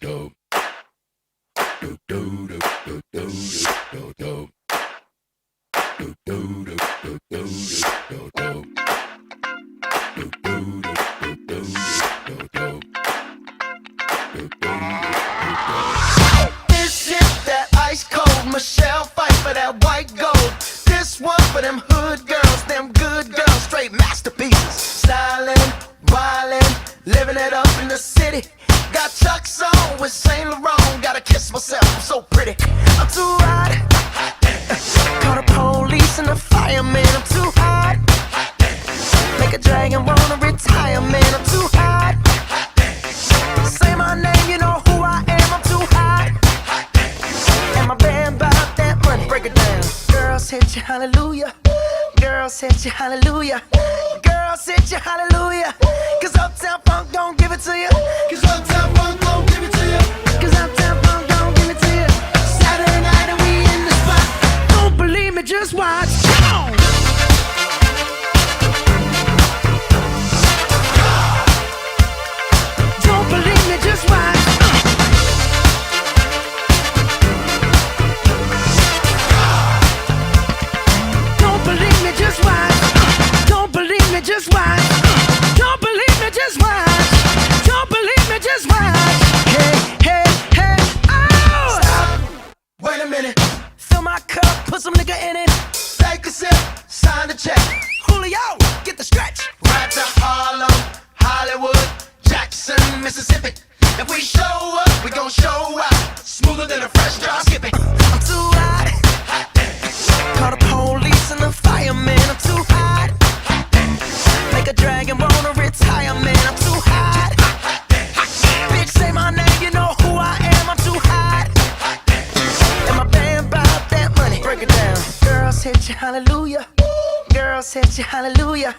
This is that ice cold Michelle fight for that white gold. This one for them hood girls, them good girls, straight masterpieces. Stylin', wildin', living it up in the city. Got Chuck's on with Saint Laurent. Gotta kiss myself, I'm so pretty. I'm too hot. Call the police and the fireman. I'm too hot. Make a dragon wanna retire, man. I'm too hot. Say my name, you know who I am. I'm too hot. And my band bought that money. Break it down. Girls hit you, hallelujah. Girls hit you, hallelujah. Girls hit you, hallelujah. Cause Uptown Funk don't give it to you. Cause Uptown Funk don't give it to you. Cause Uptown Funk don't give it to you. Saturday night and we in the spot. Don't believe me, just watch. Come on. Don't believe me, just watch. Don't believe me, just watch. Don't believe me, just watch. Don't believe me, just watch. Don't believe me, just watch. Hey, hey, hey, oh! Stop. Wait a minute. Fill my cup, put some nigga in it. Take a sip, sign the check. Julio, get the stretch. Right to Harlem, Hollywood, Jackson, Mississippi. If we show up, we gon' show out. Smoother than a fresh drop skipping. I'm too hot. Call the police and the fireman. I'm too hot. Make a dragon wanna retire, man. I'm too hot. Bitch, say my name, you know who I am. I'm too hot. And my band bought that money. Break it down. Girls hit you, hallelujah. Girls hit you, hallelujah.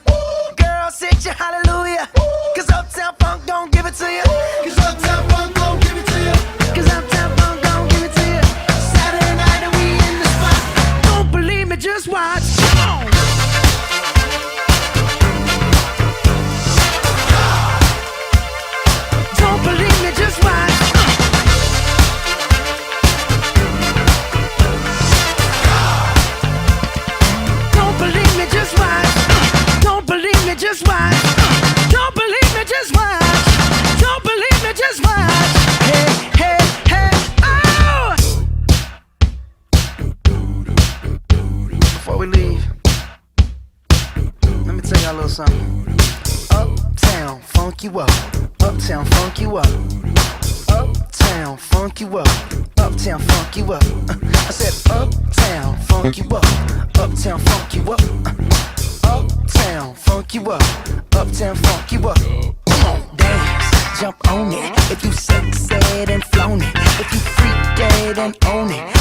Girls hit you, hallelujah. Cause Uptown Funk don't give it to you. Cause Uptown Funk don't give it to you. Cause Uptown Funk don't give it to you. Saturday night and we in the spot. Don't believe me, just watch. Come on. Don't believe me, just watch. Don't believe me, just watch. Don't believe me, just watch. Don't believe me, just watch. Don't believe me, just watch. Hey, hey, hey, oh! Before we leave, let me tell y'all a little something. Uptown, funk you up. Uptown, funk you up. Uptown, funk you up. Uptown, funk you up. I said uptown, funk you up. Uptown, funk you up. Uptown, funk you up. Uptown, funk you up. Come on, dance, jump on it. If you sexed and flown it, if you freaked dead and own it,